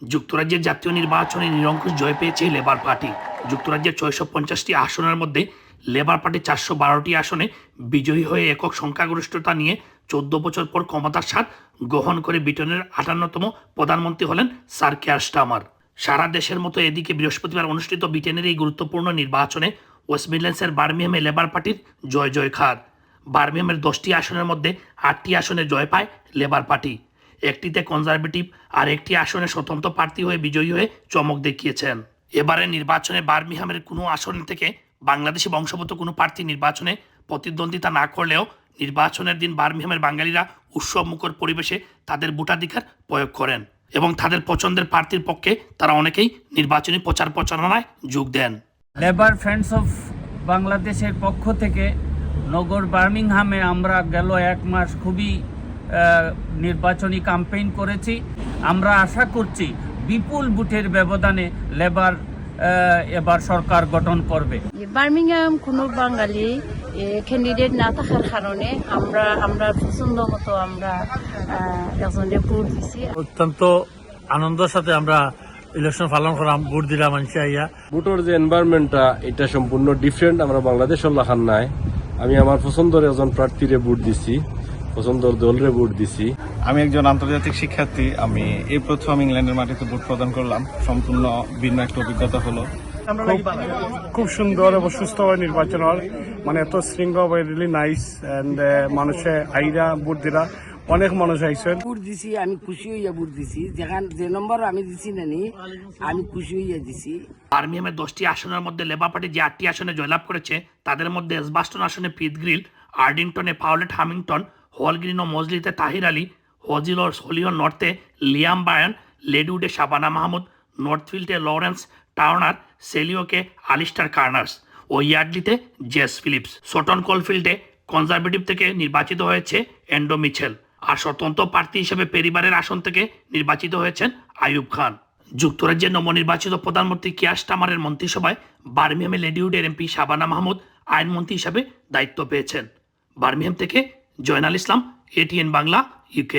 যুক্তরাজ্যের জাতীয় নির্বাচনে নিরঙ্কুশ জয় পেয়েছে লেবার পার্টি। যুক্তরাজ্যের 650টি আসনের মধ্যে লেবার পার্টি 412টি আসনে বিজয়ী হয়ে একক সংখ্যাগরিষ্ঠতা নিয়ে 14 বছর পর ক্ষমতার স্বাদ গ্রহণ করে ব্রিটেনের 58তম প্রধানমন্ত্রী হলেন স্যার কেয়ার স্টারমার। সারা দেশের মতো এদিকে বৃহস্পতিবার অনুষ্ঠিত ব্রিটেনের এই গুরুত্বপূর্ণ নির্বাচনে ওয়েস্ট মিডল্যান্ডসের বার্মিংহামে লেবার পার্টির জয় জয়কার। বার্মিংহামের 10টি আসনের মধ্যে 8টি আসনে জয় পায় লেবার পার্টি। একটিতে কনজারভেটিভ আর একটি আসনে স্বতন্ত্র প্রার্থী হয়ে বিজয়ী হয়ে চমক দেখিয়েছেন। এবারে নির্বাচনে বার্মিংহামের কোনো আসন থেকে বাংলাদেশি বংশগত কোনো প্রার্থী নির্বাচনে প্রতিদ্বন্দ্বিতা না করলেও নির্বাচনের দিন বার্মিংহামের বাঙালিরা উৎসবমুখর পরিবেশে তাদের ভোটাধিকার প্রয়োগ করেন এবং তাদের পছন্দের প্রার্থীর পক্ষে তারা অনেকেই নির্বাচনী প্রচার প্রচারণায় যোগ দেন। লেবার ফ্রেন্ডস অফ বাংলাদেশের পক্ষ থেকে নগর বার্মিংহামে আমরা গেল 1 মাস খুবই নির্বাচনী ক্যাম্পেইন করেছি। আমরা আশা করছি বিপুল ভোটের ব্যবধানে লেবার এবার সরকার গঠন করবে। বার্মিংহাম কোনো বাঙালি ক্যান্ডিডেট না থাকার কারণে আমরা পছন্দ মতো আমরা একজনের ভোট দিছি। অত্যন্ত আনন্দের সাথে আমরা ইলেকশন পালন করলাম, ভোট দিলাম মানুষ আইয়া। ভোটের যে এনভায়রনমেন্টটা এটা সম্পূর্ণ ডিফারেন্ট আমরা বাংলাদেশের লাখান নাই। আমি আমার পছন্দের একজন প্রার্থীরে ভোট দিছি, পছন্দের দলরে ভোট দিছি। আমি একজন আন্তর্জাতিক শিক্ষার্থী। আমি এই প্রথম ইংল্যান্ডের মাটিতে ভোট প্রদান করলাম। সম্পূর্ণ ভিন্ন একটা অভিজ্ঞতা হলো। খুব সুন্দর এবং সুস্থ নির্বাচন হয়, মানে এত শৃঙ্খল, রিয়েলি নাইস এন্ড মানুষে আইরা ভোট দিলা, অনেক মানুষ আইসেন। ভোট দিছি, আমি খুশি হইয়া ভোট দিছি। যে নম্বর আমি দিছি নানি আমি খুশি হইয়া দিছি। বার্মিংহামের 10টি আসনের মধ্যে লেবার পার্টি যে 8টি আসনে জয়লাভ করেছে তাদের মধ্যে এসবাস্টন আসনে পিট গ্রিল, আর্ডিংটনে পাওলেট হামিংটন, হলগ্রিন ও মজলিতে তাহির আলী, হজিল ও সলিয়ন নর্থে লিয়াম বায়ান, লেডউডে শাবানা মাহমুদ, নর্থফিল্ডে লরেন্স টার্নার, সেলিওকে আলিস্টার কার্নার্স ও ইয়ার্ডলিতে জেস ফিলিপস। সটন কোলফিল্ডে কনজারভেটিভ থেকে নির্বাচিত হয়েছে অ্যান্ড্রু মিচেল আর স্বতন্ত্র প্রার্থী হিসেবে পেরিবারের আসন থেকে নির্বাচিত হয়েছেন আইয়ুব খান। যুক্তরাজ্যের নবনির্বাচিত প্রধানমন্ত্রী কেয়ার স্টারমারের মন্ত্রিসভায় বার্মিংহামে লেডিউডের এমপি শাবানা মাহমুদ আইনমন্ত্রী হিসাবে দায়িত্ব পেয়েছেন। বার্মিংহাম থেকে জয়নাল ইসলাম, ATN বাংলা, UK।